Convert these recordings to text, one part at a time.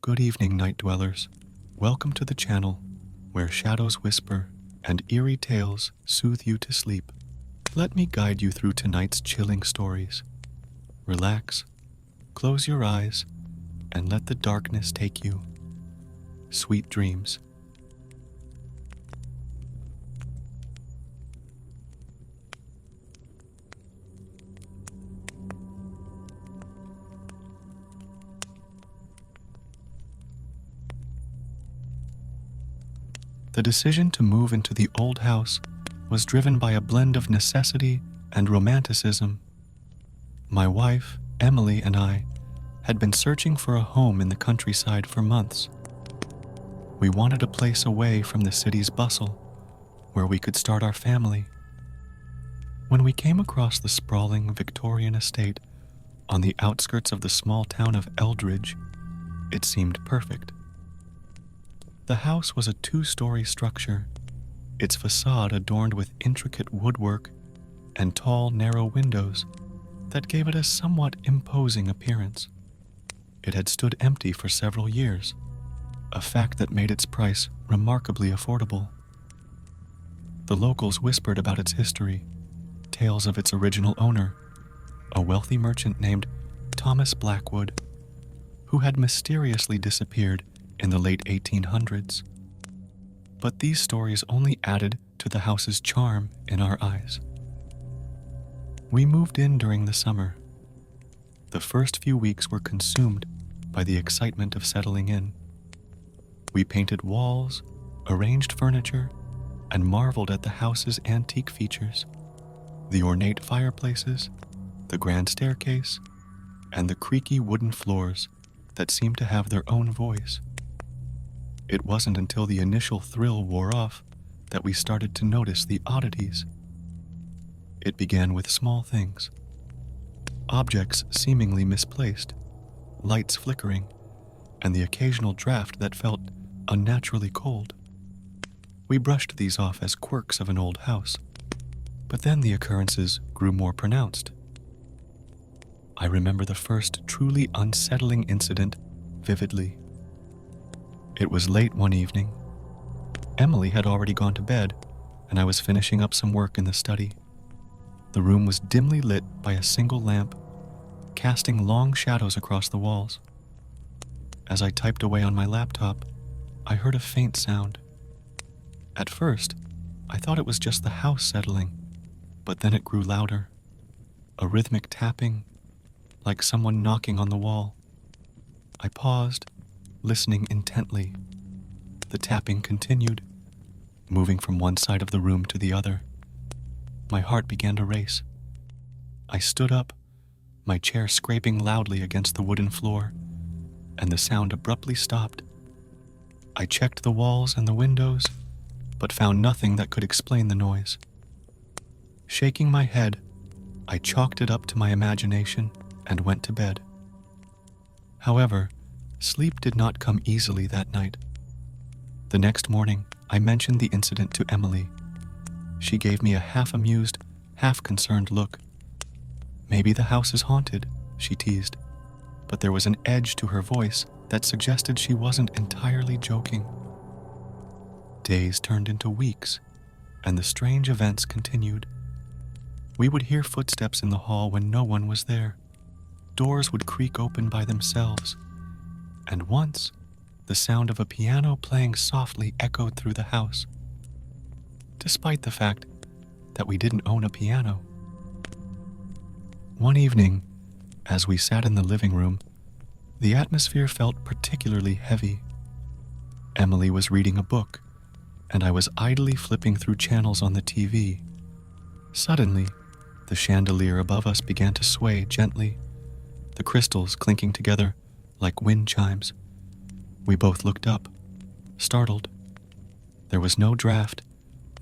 Good evening, night dwellers. Welcome to the channel where shadows whisper and eerie tales soothe you to sleep. Let me guide you through tonight's chilling stories. Relax, close your eyes, and let the darkness take you. Sweet dreams. The decision to move into the old house was driven by a blend of necessity and romanticism. My wife, Emily, and I had been searching for a home in the countryside for months. We wanted a place away from the city's bustle, where we could start our family. When we came across the sprawling Victorian estate on the outskirts of the small town of Eldridge, it seemed perfect. The house was a two-story structure, its facade adorned with intricate woodwork and tall, narrow windows that gave it a somewhat imposing appearance. It had stood empty for several years, a fact that made its price remarkably affordable. The locals whispered about its history, tales of its original owner, a wealthy merchant named Thomas Blackwood, who had mysteriously disappeared in the late 1800s. But these stories only added to the house's charm in our eyes. We moved in during the summer. The first few weeks were consumed by the excitement of settling in. We painted walls, arranged furniture, and marveled at the house's antique features, the ornate fireplaces, the grand staircase, and the creaky wooden floors that seemed to have their own voice. It wasn't until the initial thrill wore off that we started to notice the oddities. It began with small things. Objects seemingly misplaced, lights flickering, and the occasional draft that felt unnaturally cold. We brushed these off as quirks of an old house, but then the occurrences grew more pronounced. I remember the first truly unsettling incident vividly. It was late one evening. Emily had already gone to bed, and I was finishing up some work in the study. The room was dimly lit by a single lamp, casting long shadows across the walls. As I typed away on my laptop, I heard a faint sound. At first, I thought it was just the house settling, but then it grew louder. A rhythmic tapping, like someone knocking on the wall. I paused, listening intently. The tapping continued, moving from one side of the room to the other. My heart began to race. I stood up, my chair scraping loudly against the wooden floor, and the sound abruptly stopped. I checked the walls and the windows, but found nothing that could explain the noise. Shaking my head, I chalked it up to my imagination and went to bed. However, sleep did not come easily that night. The next morning, I mentioned the incident to Emily. She gave me a half-amused, half-concerned look. "Maybe the house is haunted," she teased, but there was an edge to her voice that suggested she wasn't entirely joking. Days turned into weeks, and the strange events continued. We would hear footsteps in the hall when no one was there. Doors would creak open by themselves, and once, the sound of a piano playing softly echoed through the house, despite the fact that we didn't own a piano. One evening, as we sat in the living room, the atmosphere felt particularly heavy. Emily was reading a book, and I was idly flipping through channels on the TV. Suddenly, the chandelier above us began to sway gently, the crystals clinking together like wind chimes. We both looked up, startled. There was no draft,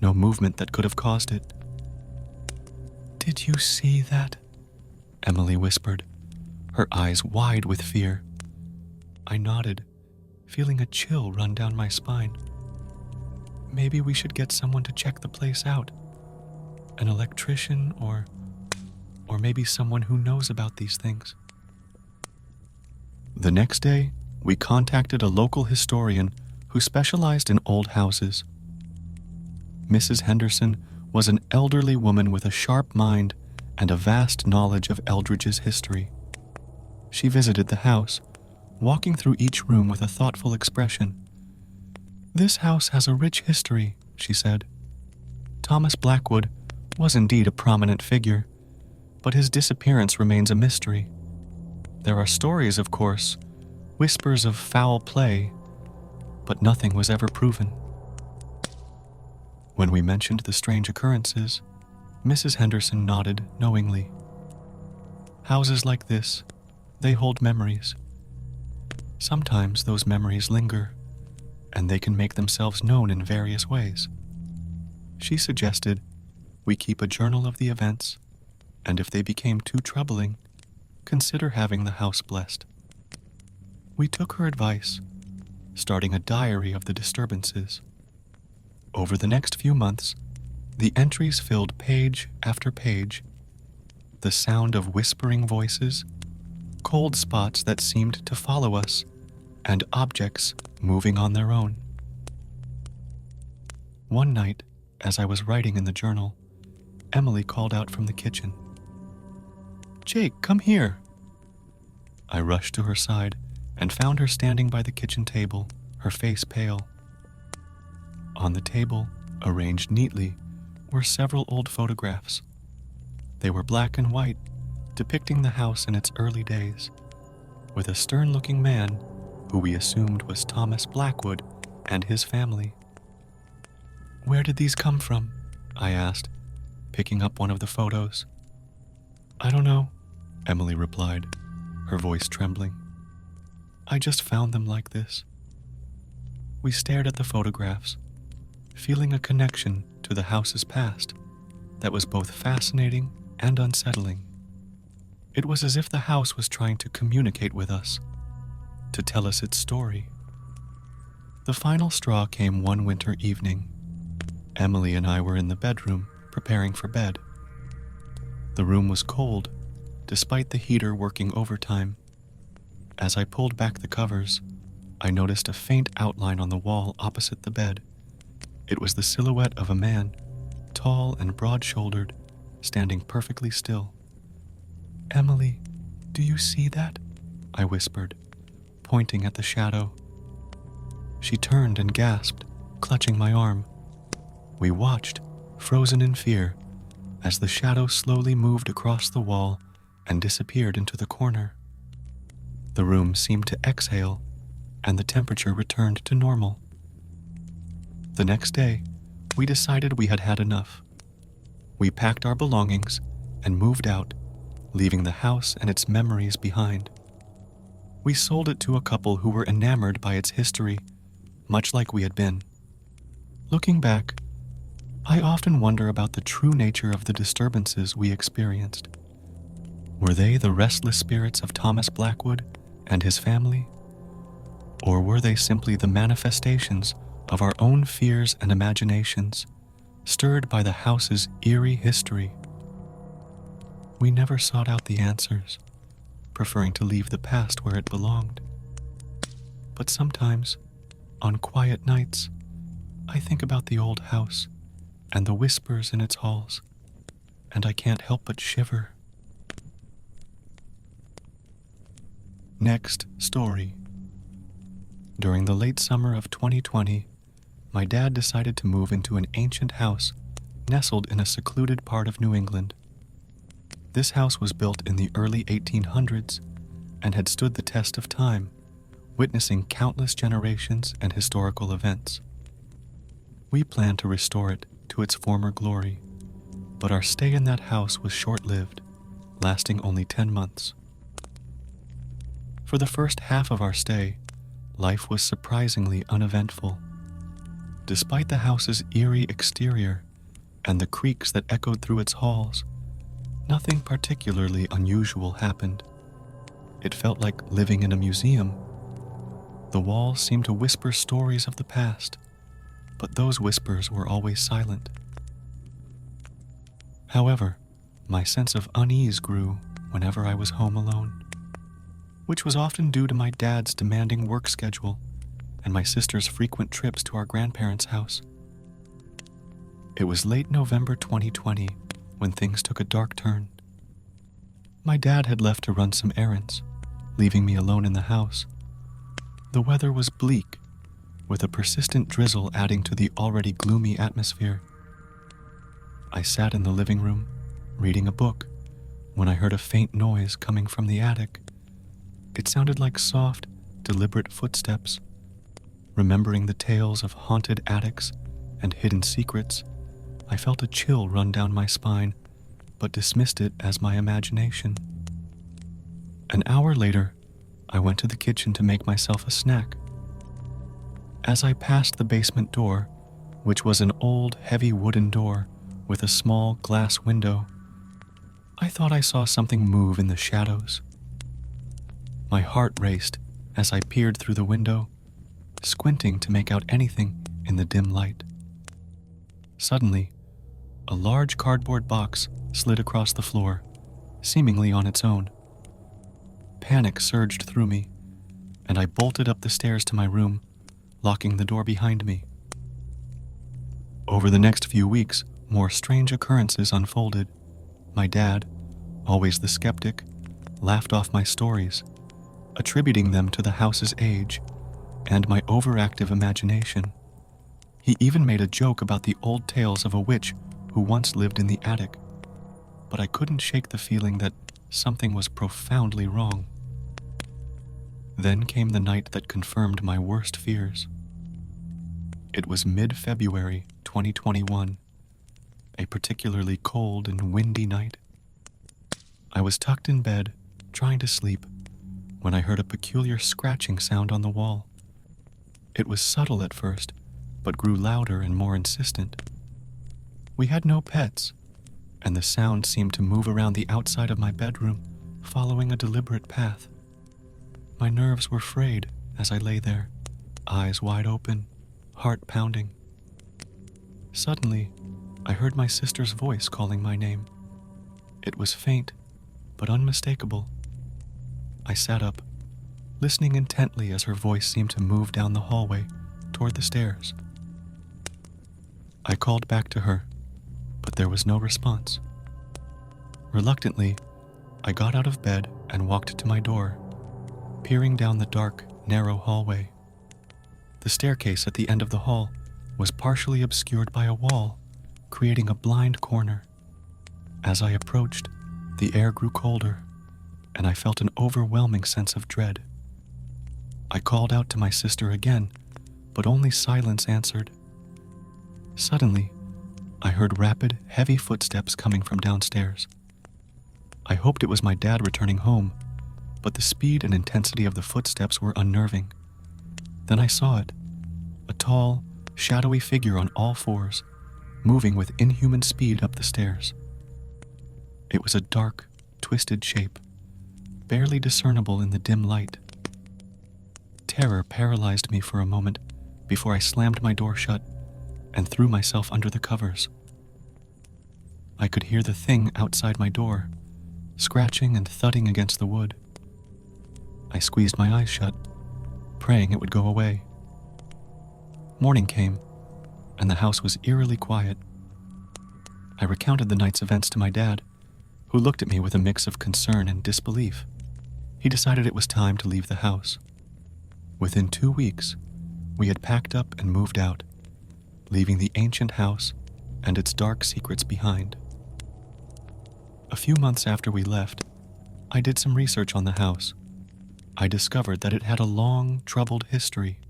no movement that could have caused it. "Did you see that?" Emily whispered, her eyes wide with fear. I nodded, feeling a chill run down my spine. "Maybe we should get someone to check the place out. An electrician or maybe someone who knows about these things." The next day, we contacted a local historian who specialized in old houses. Mrs. Henderson was an elderly woman with a sharp mind and a vast knowledge of Eldridge's history. She visited the house, walking through each room with a thoughtful expression. "This house has a rich history," she said. "Thomas Blackwood was indeed a prominent figure, but his disappearance remains a mystery. There are stories, of course, whispers of foul play, but nothing was ever proven." When we mentioned the strange occurrences, Mrs. Henderson nodded knowingly. Houses like this, they hold memories. Sometimes those memories linger, and they can make themselves known in various ways. She suggested we keep a journal of the events, and if they became too troubling, consider having the house blessed. We took her advice, starting a diary of the disturbances. Over the next few months, the entries filled page after page. The sound of whispering voices, cold spots that seemed to follow us, and objects moving on their own. One night, as I was writing in the journal, Emily called out from the kitchen. "Jake, come here." I rushed to her side and found her standing by the kitchen table, her face pale. On the table, arranged neatly, were several old photographs. They were black and white, depicting the house in its early days, with a stern-looking man who we assumed was Thomas Blackwood and his family. "Where did these come from?" I asked, picking up one of the photos. "I don't know," Emily replied, her voice trembling. "I just found them like this." We stared at the photographs, feeling a connection to the house's past that was both fascinating and unsettling. It was as if the house was trying to communicate with us, to tell us its story. The final straw came one winter evening. Emily and I were in the bedroom, preparing for bed. The room was cold, despite the heater working overtime. As I pulled back the covers, I noticed a faint outline on the wall opposite the bed. It was the silhouette of a man, tall and broad-shouldered, standing perfectly still. "Emily, do you see that?" I whispered, pointing at the shadow. She turned and gasped, clutching my arm. We watched, frozen in fear, as the shadow slowly moved across the wall and disappeared into the corner. The room seemed to exhale, and the temperature returned to normal. The next day, we decided we had had enough. We packed our belongings and moved out, leaving the house and its memories behind. We sold it to a couple who were enamored by its history, much like we had been. Looking back, I often wonder about the true nature of the disturbances we experienced. Were they the restless spirits of Thomas Blackwood and his family? Or were they simply the manifestations of our own fears and imaginations, stirred by the house's eerie history? We never sought out the answers, preferring to leave the past where it belonged. But sometimes, on quiet nights, I think about the old house and the whispers in its halls, and I can't help but shiver. Next story. During the late summer of 2020, my dad decided to move into an ancient house nestled in a secluded part of New England. This house was built in the early 1800s and had stood the test of time, witnessing countless generations and historical events. We planned to restore it to its former glory, but our stay in that house was short-lived, lasting only 10 months. For the first half of our stay, life was surprisingly uneventful. Despite the house's eerie exterior and the creaks that echoed through its halls, nothing particularly unusual happened. It felt like living in a museum. The walls seemed to whisper stories of the past, but those whispers were always silent. However, my sense of unease grew whenever I was home alone. which was often due to my dad's demanding work schedule and my sister's frequent trips to our grandparents' house. It was late November 2020 when things took a dark turn. My dad had left to run some errands, leaving me alone in the house. The weather was bleak, with a persistent drizzle adding to the already gloomy atmosphere. I sat in the living room, reading a book, when I heard a faint noise coming from the attic. It sounded like soft, deliberate footsteps. Remembering the tales of haunted attics and hidden secrets, I felt a chill run down my spine, but dismissed it as my imagination. An hour later, I went to the kitchen to make myself a snack. As I passed the basement door, which was an old, heavy wooden door with a small glass window, I thought I saw something move in the shadows. My heart raced as I peered through the window, squinting to make out anything in the dim light. Suddenly, a large cardboard box slid across the floor, seemingly on its own. Panic surged through me, and I bolted up the stairs to my room, locking the door behind me. Over the next few weeks, more strange occurrences unfolded. My dad, always the skeptic, laughed off my stories, attributing them to the house's age and my overactive imagination. He even made a joke about the old tales of a witch who once lived in the attic, but I couldn't shake the feeling that something was profoundly wrong. Then came the night that confirmed my worst fears. It was mid-February 2021, a particularly cold and windy night. I was tucked in bed, trying to sleep, when I heard a peculiar scratching sound on the wall. It was subtle at first, but grew louder and more insistent. We had no pets, and the sound seemed to move around the outside of my bedroom, following a deliberate path. My nerves were frayed as I lay there, eyes wide open, heart pounding. Suddenly, I heard my sister's voice calling my name. It was faint, but unmistakable. I sat up, listening intently as her voice seemed to move down the hallway toward the stairs. I called back to her, but there was no response. Reluctantly, I got out of bed and walked to my door, peering down the dark, narrow hallway. The staircase at the end of the hall was partially obscured by a wall, creating a blind corner. As I approached, the air grew colder, and I felt an overwhelming sense of dread. I called out to my sister again, but only silence answered. Suddenly, I heard rapid, heavy footsteps coming from downstairs. I hoped it was my dad returning home, but the speed and intensity of the footsteps were unnerving. Then I saw it, a tall, shadowy figure on all fours, moving with inhuman speed up the stairs. It was a dark, twisted shape, barely discernible in the dim light. Terror paralyzed me for a moment before I slammed my door shut and threw myself under the covers. I could hear the thing outside my door, scratching and thudding against the wood. I squeezed my eyes shut, praying it would go away. Morning came, and the house was eerily quiet. I recounted the night's events to my dad, who looked at me with a mix of concern and disbelief. He decided it was time to leave the house. Within 2 weeks, we had packed up and moved out, leaving the ancient house and its dark secrets behind. A few months after we left, I did some research on the house. I discovered that it had a long, troubled history.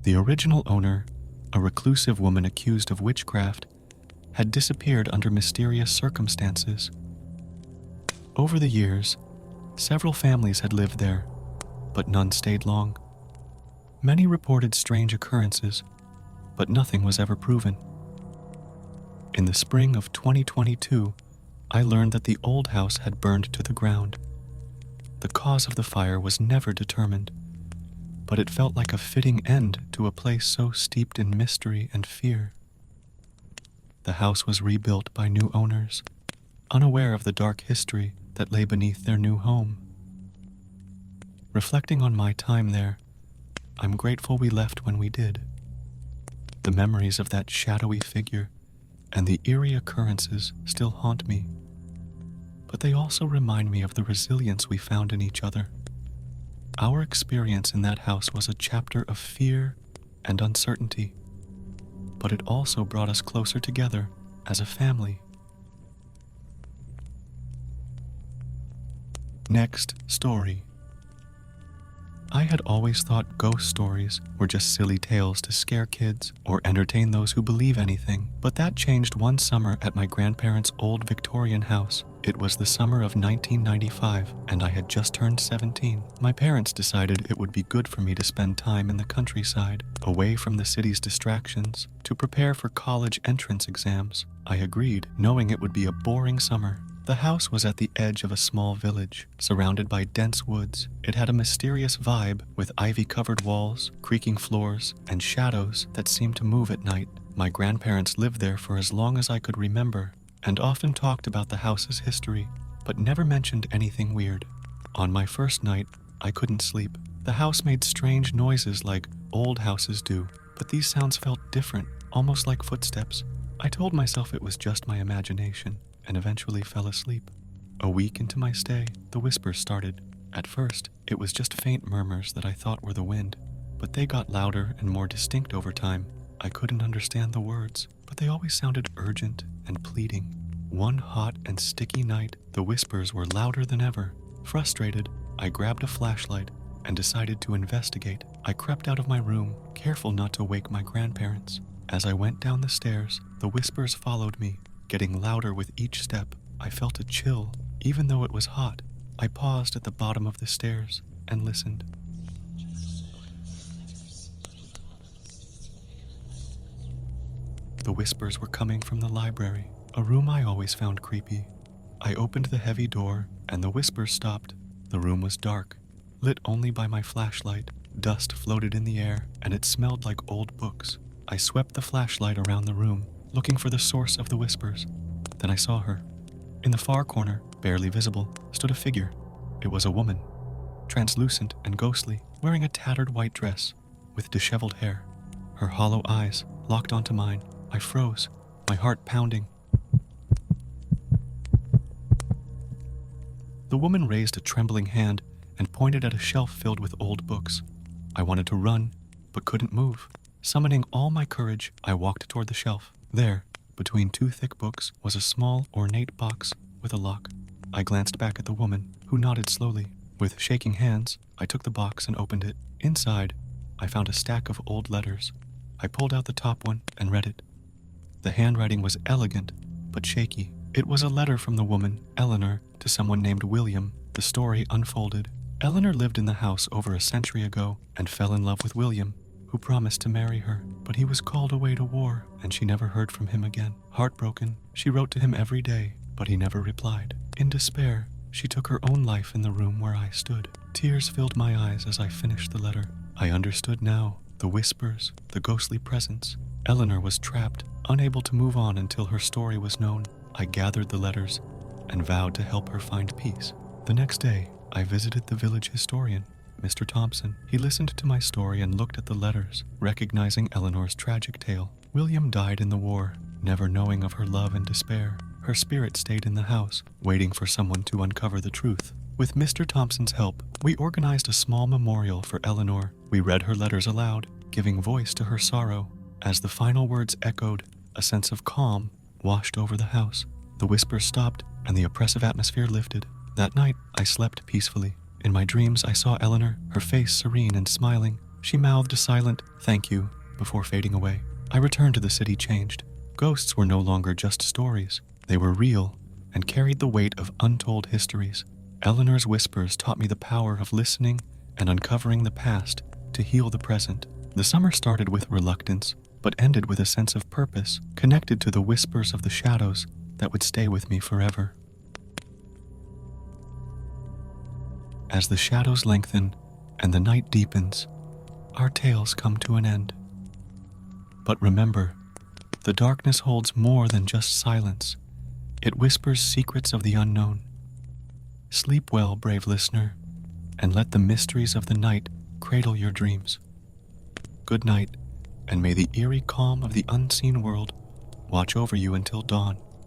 The original owner, a reclusive woman accused of witchcraft, had disappeared under mysterious circumstances. Over the years, several families had lived there, but none stayed long. Many reported strange occurrences, but nothing was ever proven. In the spring of 2022, I learned that the old house had burned to the ground. The cause of the fire was never determined, but it felt like a fitting end to a place so steeped in mystery and fear. The house was rebuilt by new owners, unaware of the dark history that lay beneath their new home. Reflecting on my time there, I'm grateful we left when we did. The memories of that shadowy figure and the eerie occurrences still haunt me, but they also remind me of the resilience we found in each other. Our experience in that house was a chapter of fear and uncertainty, but it also brought us closer together as a family. Next story. I had always thought ghost stories were just silly tales to scare kids or entertain those who believe anything, but that changed one summer at my grandparents' old Victorian house. It was the summer of 1995, and I had just turned 17. My parents decided it would be good for me to spend time in the countryside, away from the city's distractions, to prepare for college entrance exams. I agreed, knowing it would be a boring summer. The house was at the edge of a small village, surrounded by dense woods. It had a mysterious vibe with ivy-covered walls, creaking floors, and shadows that seemed to move at night. My grandparents lived there for as long as I could remember, and often talked about the house's history, but never mentioned anything weird. On my first night, I couldn't sleep. The house made strange noises like old houses do, but these sounds felt different, almost like footsteps. I told myself it was just my imagination, and eventually fell asleep. A week into my stay, the whispers started. At first, it was just faint murmurs that I thought were the wind, but they got louder and more distinct over time. I couldn't understand the words, but they always sounded urgent and pleading. One hot and sticky night, the whispers were louder than ever. Frustrated, I grabbed a flashlight and decided to investigate. I crept out of my room, careful not to wake my grandparents. As I went down the stairs, the whispers followed me, getting louder with each step. I felt a chill, even though it was hot. I paused at the bottom of the stairs and listened. The whispers were coming from the library, a room I always found creepy. I opened the heavy door, and the whispers stopped. The room was dark, lit only by my flashlight. Dust floated in the air, and it smelled like old books. I swept the flashlight around the room, looking for the source of the whispers. Then I saw her. In the far corner, barely visible, stood a figure. It was a woman, translucent and ghostly, wearing a tattered white dress with disheveled hair. Her hollow eyes locked onto mine. I froze, my heart pounding. The woman raised a trembling hand and pointed at a shelf filled with old books. I wanted to run, but couldn't move. Summoning all my courage, I walked toward the shelf. There, between two thick books, was a small, ornate box with a lock. I glanced back at the woman, who nodded slowly. With shaking hands, I took the box and opened it. Inside, I found a stack of old letters. I pulled out the top one and read it. The handwriting was elegant, but shaky. It was a letter from the woman, Eleanor, to someone named William. The story unfolded. Eleanor lived in the house over a century ago and fell in love with William, who promised to marry her, but he was called away to war, and she never heard from him again. Heartbroken, she wrote to him every day, but he never replied. In despair, she took her own life in the room where I stood. Tears filled my eyes as I finished the letter. I understood now, the whispers, the ghostly presence. Eleanor was trapped, unable to move on until her story was known. I gathered the letters and vowed to help her find peace. The next day, I visited the village historian, Mr. Thompson. He listened to my story and looked at the letters, recognizing Eleanor's tragic tale. William died in the war, never knowing of her love and despair. Her spirit stayed in the house, waiting for someone to uncover the truth. With Mr. Thompson's help, we organized a small memorial for Eleanor. We read her letters aloud, giving voice to her sorrow. As the final words echoed, a sense of calm washed over the house. The whispers stopped, and the oppressive atmosphere lifted. That night, I slept peacefully. In my dreams, I saw Eleanor, her face serene and smiling. She mouthed a silent "thank you" before fading away. I returned to the city changed. Ghosts were no longer just stories. They were real and carried the weight of untold histories. Eleanor's whispers taught me the power of listening and uncovering the past to heal the present. The summer started with reluctance, but ended with a sense of purpose, connected to the whispers of the shadows that would stay with me forever. As the shadows lengthen and the night deepens, our tales come to an end. But remember, the darkness holds more than just silence. It whispers secrets of the unknown. Sleep well, brave listener, and let the mysteries of the night cradle your dreams. Good night, and may the eerie calm of the unseen world watch over you until dawn.